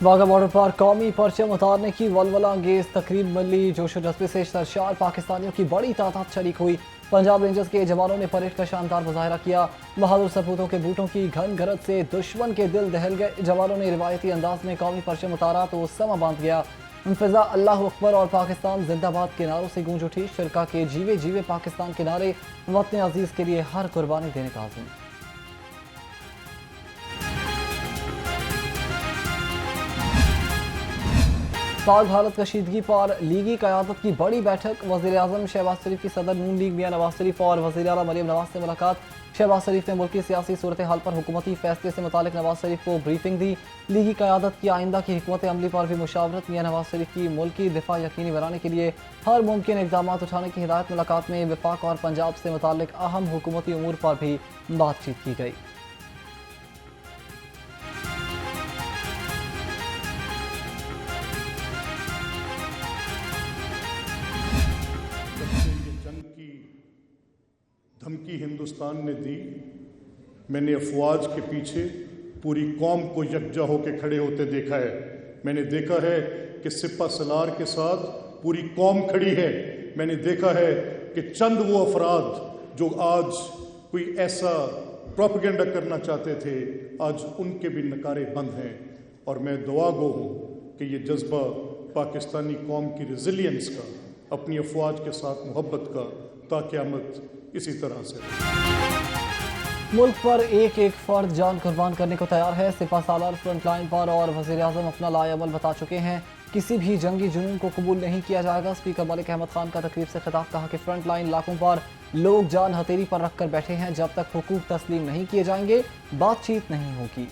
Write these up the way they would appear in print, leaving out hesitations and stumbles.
Wagah border पर कौमी परचम उतारने की वलवला अंगेज तकरीब मिली जोश व जज्बे से सरशार पाकिस्तानियों की बड़ी तादाद शरीक हुई। पंजाब रेंजर्स के जवानों ने परेड का शानदार मुजाहरा किया। बहादुर सपूतों के बूटों की घन घरत से दुश्मन के दिल दहल गए। जवानों ने रिवायती अंदाज में कौमी परचम उतारा तो समा बांध गया। फिजा अल्लाह अकबर और पाकिस्तान जिंदाबाद के नारों से गूंज उठी। शिरका के जीवे जीवे पाकिस्तान के नारे, वतन अजीज के लिए हर कुर्बानी देने का आज़म। पाक भारत कशीदगी पर लीगी क़यादत की बड़ी बैठक। वज़ीर आज़म शहबाज शरीफ की सदर नून लीग मियां नवाज शरीफ और वज़ीर आला मरियम नवाज से मुलाकात। शहबाज शरीफ ने मुल्क की सियासी सूरत हाल पर हुकूमती फैसले से मुतालिक नवाज शरीफ को ब्रीफिंग दी। लीगी क़यादत की आइंदा की हिकमत अमली पर भी मुशावरत। मियां नवाज शरीफ की मुल्क की दिफा यकीनी बनाने के लिए हर मुमकिन इक़दाम उठाने की हिदायत। मुलाकात में वफाक और पंजाब से मुतालिक अहम हुकूमती उमूर पर भी बातचीत की गई। धमकी हिंदुस्तान ने दी, मैंने अफवाज के पीछे पूरी कौम को यकजा होकर खड़े होते देखा है। मैंने देखा है कि सिपा सलार के साथ पूरी कौम खड़ी है। मैंने देखा है कि चंद वो अफराद जो आज कोई ऐसा प्रोपेगेंडा करना चाहते थे, आज उनके भी नकारे बंद हैं। और मैं दुआ गो हूँ कि ये जज्बा पाकिस्तानी कौम की रेजिलियंस का, अपनी अफवाज के साथ मोहब्बत का ताक़यामत इसी तरह से। मुल्क पर एक एक फर्द जान कुर्बान करने को तैयार है। सिपा सालार फ्रंट लाइन पर और वज़ीर आज़म अपना लाएअमल बता चुके हैं। किसी भी जंगी जुनून को कबूल नहीं किया जाएगा। स्पीकर मलिक अहमद खान का तकरीब से खिताब। कहा कि फ्रंट लाइन इलाकों पर लोग जान हथेली पर रख कर बैठे हैं। जब तक हुकूक तस्लीम नहीं किए जाएंगे, बातचीत नहीं होगी।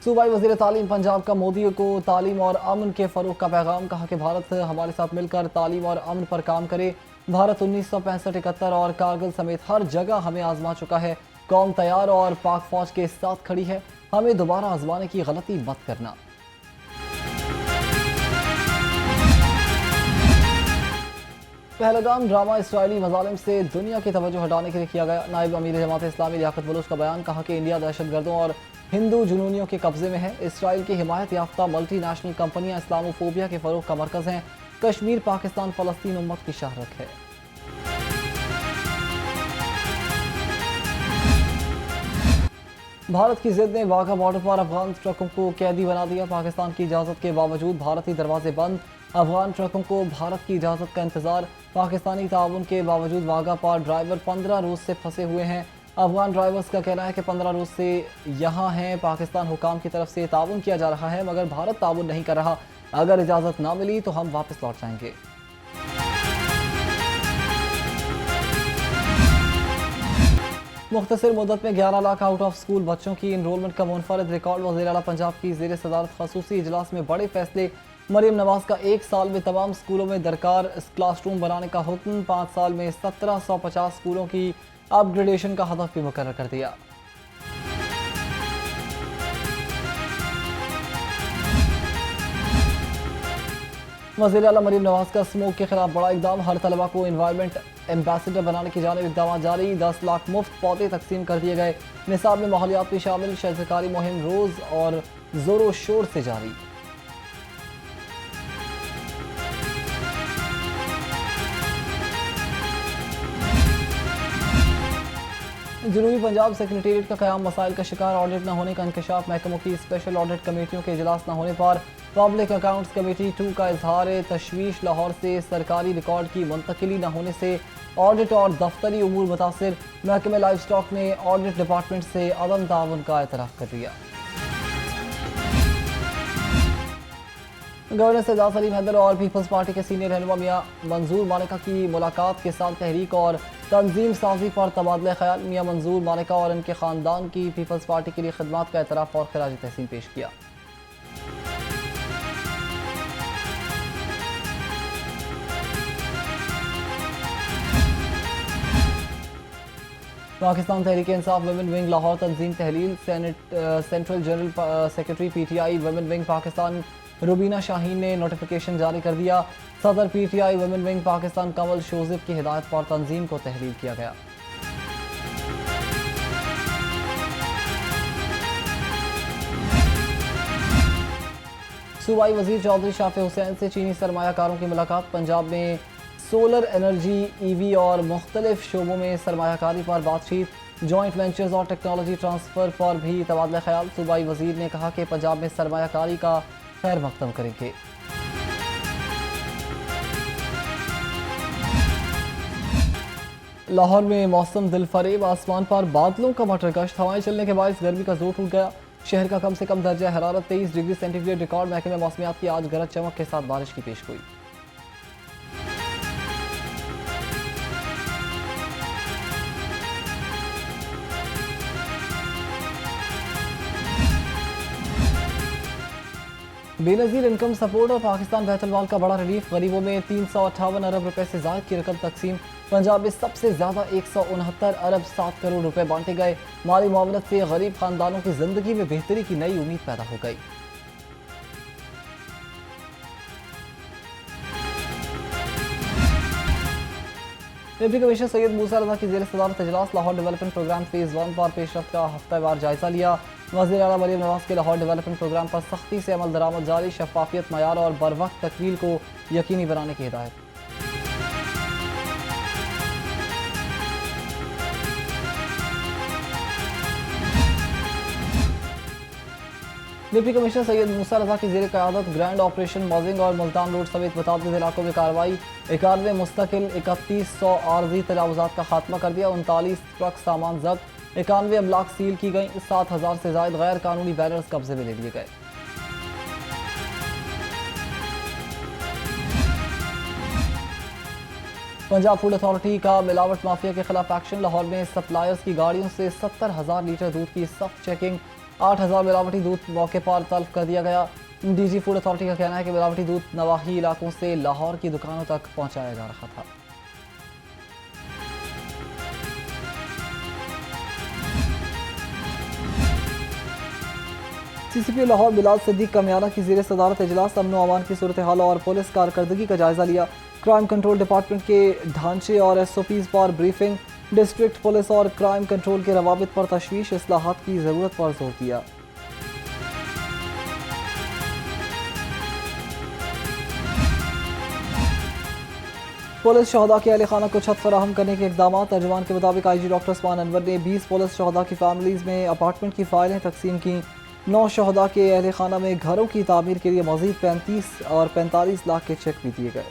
सूबाई वज़ीर तालीम पंजाब का मोदी को तालीम और अमन के फ़रोग़ का पैगाम। कहा कि भारत हमारे साथ मिलकर तालीम और अमन पर काम करे। भारत 1965-71 और कारगिल समेत हर जगह हमें आजमा चुका है। कौम तैयार और पाक फौज के साथ खड़ी है। हमें दोबारा आजमाने की गलती मत करना। पहलगाम ड्रामा इसराइली मज़ालिम से दुनिया की तवज्जो हटाने के लिए किया गया। नायब अमीर जमात इस्लामी लियाकत बलूच का बयान। कहा कि इंडिया दहशतगर्दों और हिंदू जुनूनियों के कब्जे में है। इसराइल की हिमायत याफ्ता मल्टीनेशनल कंपनियां इस्लामोफोबिया के फरोग का मरकज़ हैं। कश्मीर पाकिस्तान फ़लस्तीन उम्मत की शहरत है। भारत की जिद ने वाघा बॉर्डर पर अफगान ट्रकों को कैदी बना दिया। पाकिस्तान की इजाज़त के बावजूद भारतीय दरवाजे बंद। अफगान ट्रकों को भारत की इजाज़त का इंतज़ार। पाकिस्तानी ताउन के बावजूद वाघा पर ड्राइवर 15 रोज़ से फंसे हुए हैं। अफगान ड्राइवर्स का कहना है कि 15 रोज़ से यहाँ हैं। पाकिस्तान हुकाम की तरफ से ताउन किया जा रहा है, मगर भारत ताउन नहीं कर रहा। अगर इजाज़त ना मिली तो हम वापस लौट जाएंगे। मुख्तसर मुद्दत में 11 लाख आउट ऑफ स्कूल बच्चों की इनरोलमेंट का मुनफरद रिकॉर्ड। वज़ीर आला पंजाब की ज़ेर सदारत खसूसी इजलास में बड़े फैसले। मरियम नवाज का 1 साल में तमाम स्कूलों में दरकार क्लासरूम बनाने का हुक्म। 5 साल में 1750 स्कूलों की अपग्रेडेशन का हदफ भी मुकर्रर कर दिया। वज़ीर आला मरियम नवाज का स्मोक के खिलाफ बड़ा इकदाम। हर तलबा को एनवायरमेंट एम्बेसडर बनाने की जानिब इकदाम जारी। 10 लाख मुफ्त पौधे तकसीम कर दिए गए। निसाब में माहौलियात भी शामिल। शहरकारी मुहिम रोज़ और जोरों शोर से जारी। जनूबी पंजाब सेक्रेटेरिएट का क़याम मसाइल का शिकार। ऑडिट न होने का इंकशाफ। महकमों की स्पेशल ऑडिट कमेटियों के इजलास न होने पर पब्लिक अकाउंट्स कमेटी 2 का इजहार तशवीश। लाहौर से सरकारी रिकॉर्ड की मुंतकिली न होने से ऑडिट और दफ्तरी उमूर मुतासिर। महकमे लाइफ स्टॉक ने ऑडिट डिपार्टमेंट से अदम ताउन का एतराफ़ कर दिया। गवर्नर सैयद सलीम हैदर और पीपल्स पार्टी के सीनियर रहनुमा मियां मंजूर मानिका की मुलाकात। किसान तहरीक और तंजीम साजी पर तबादला ख्याल। मियां मंजूर मानिका और इनके ख़ानदान की पीपल्स पार्टी के लिए खिदमात का एतराफ़ और खिराज तहसीन पेश किया। पाकिस्तान तहरीक इंसाफ वुमेन विंग लाहौर तंजीम तहलील। Central general secretary PTI women wing Pakistan Rubina Shaheen ने नोटिफिकेशन जारी कर दिया। सदर PTI women wing Pakistan Kamal Shozib की हिदायत पर तंजीम को तहरीर किया गया। सूबाई वजीर चौधरी शाफी हुसैन से चीनी सरमायाकारों की मुलाकात। पंजाब में सोलर एनर्जी, ईवी और मुख्तलिफ शोबों में सरमायाकारी पर बातचीत। जॉइंट वेंचर्स और टेक्नोलॉजी ट्रांसफ़र पर भी तबादला ख्याल। सूबाई वजीर ने कहा कि पंजाब में सरमायाकारी का खैर मकदम करेंगे। लाहौर में मौसम दिलफरेब, आसमान पर बादलों का मटर गश्त। हवाएं चलने के बायस गर्मी का जोर टूट गया। शहर का कम से कम दर्जा हरारत 23 डिग्री सेंटीग्रेड रिकॉर्ड। महकमे मौसमियात की आज गरज चमक के साथ बारिश की पेशगोई। बेनज़ीर इनकम सपोर्ट और पाकिस्तान बैतुल-माल का बड़ा रिलीफ। गरीबों में 358 अरब रुपए से ज़ायद की रकम तकसीम। पंजाब में सबसे ज़्यादा 169 अरब 7 करोड़ रुपए बांटे गए। माली मामलत से गरीब खानदानों की ज़िंदगी में बेहतरी की नई उम्मीद पैदा हो गई। डिप्टी कमिश्नर सैयद मूसा रज़ा की ज़ेर सदारत इजलास। लाहौर डेवलपमेंट प्रोग्राम फेज़ 1 पर पेशरफ्त का हफ्तावार जायजा लिया। वज़ीर आला मरीम नवाज के लाहौर डेवलपमेंट प्रोग्राम पर सख्ती से अमल दरामद जारी। शफाफियत, मयार और बर वक्त तकमील को यकीनी बनाने की हिदायत। डिप्टी कमिश्नर सैयद मूसा रज़ा की ज़ेर क़यादत ग्रैंड ऑपरेशन मौजिंग और मुल्तान रोड समेत मुतअद्दिद इलाकों में कार्रवाई। 91 मुस्तकिल 3100 आर्जी तजावुज़ात का खात्मा कर दिया। 39 ट्रक सामान जब्त। 91 अमलाक सील की गई। 7000 से ज़ायद गैर कानूनी बैनर्स कब्जे में ले लिए गए। पंजाब फूड अथॉरिटी का मिलावट माफिया के खिलाफ एक्शन। लाहौर में सप्लायर्स की गाड़ियों से 70,000 लीटर दूध की सख्त चेकिंग। 8,000 मिलावटी दूध मौके पर तल्फ कर दिया गया। डीजी फूड अथॉरिटी का कहना है कि मिलावटी दूध नवाही इलाकों से लाहौर की दुकानों तक पहुंचाया जा रहा था। सीसीपी लाहौर बिलाल सिद्दीक कमियाना की ज़ेर सदारत इजलास। अमन व अमान की सूरत हाल और पुलिस कारकर्दगी का जायजा लिया। क्राइम कंट्रोल डिपार्टमेंट के ढांचे और SOPs पर ब्रीफिंग। डिस्ट्रिक्ट पुलिस और क्राइम कंट्रोल के रवाबित पर तशवीश। इस्लाहात की ज़रूरत पर जोर दिया। पुलिस शहदा के अहल खाना को छत फराहम करने के इकदाम। तर्जुमान के मुताबिक IG डॉक्टर उस्मान अनवर ने 20 पुलिस शहदा की फैमिलीज़ में अपार्टमेंट की फाइलें तकसीम की। 9 शहदा के अहल खाना में घरों की तामीर के लिए मज़ीद 35 और 45 लाख के चेक भी दिए गए।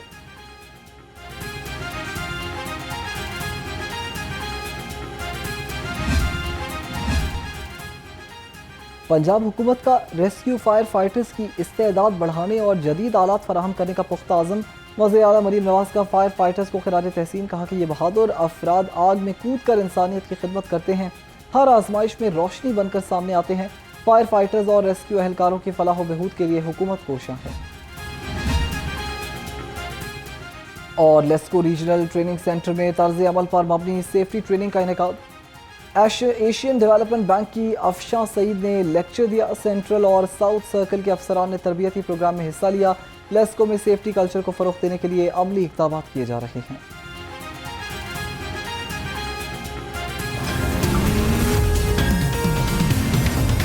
पंजाब हुकूमत का रेस्क्यू फायर फाइटर्स की इस्तेदाद बढ़ाने और जदीद आलात फराहम करने का पुख्ता आज़म। वज़ीर आला मरीम नवाज का फायर फाइटर्स को खिराज तहसीन। कहा कि ये बहादुर अफराद आग में कूद कर इंसानियत की खिदमत करते हैं। हर आजमाइश में रोशनी बनकर सामने आते हैं। फायर फाइटर्स और रेस्क्यू एहलकारों की फलाह व बहूद के लिए हुकूमत कोशां है। और लेस्को रीजनल ट्रेनिंग सेंटर में तर्ज अमल पर मबनी सेफ्टी ट्रेनिंग का इनेकाद। एशियन डेवलपमेंट बैंक की अफशां सईद ने लेक्चर दिया। सेंट्रल और साउथ सर्कल के अफसरान ने तरबियती प्रोग्राम में हिस्सा लिया। लेस्को में सेफ्टी कल्चर को फ़रोग़ देने के लिए अमली इक़दामात किए जा रहे हैं।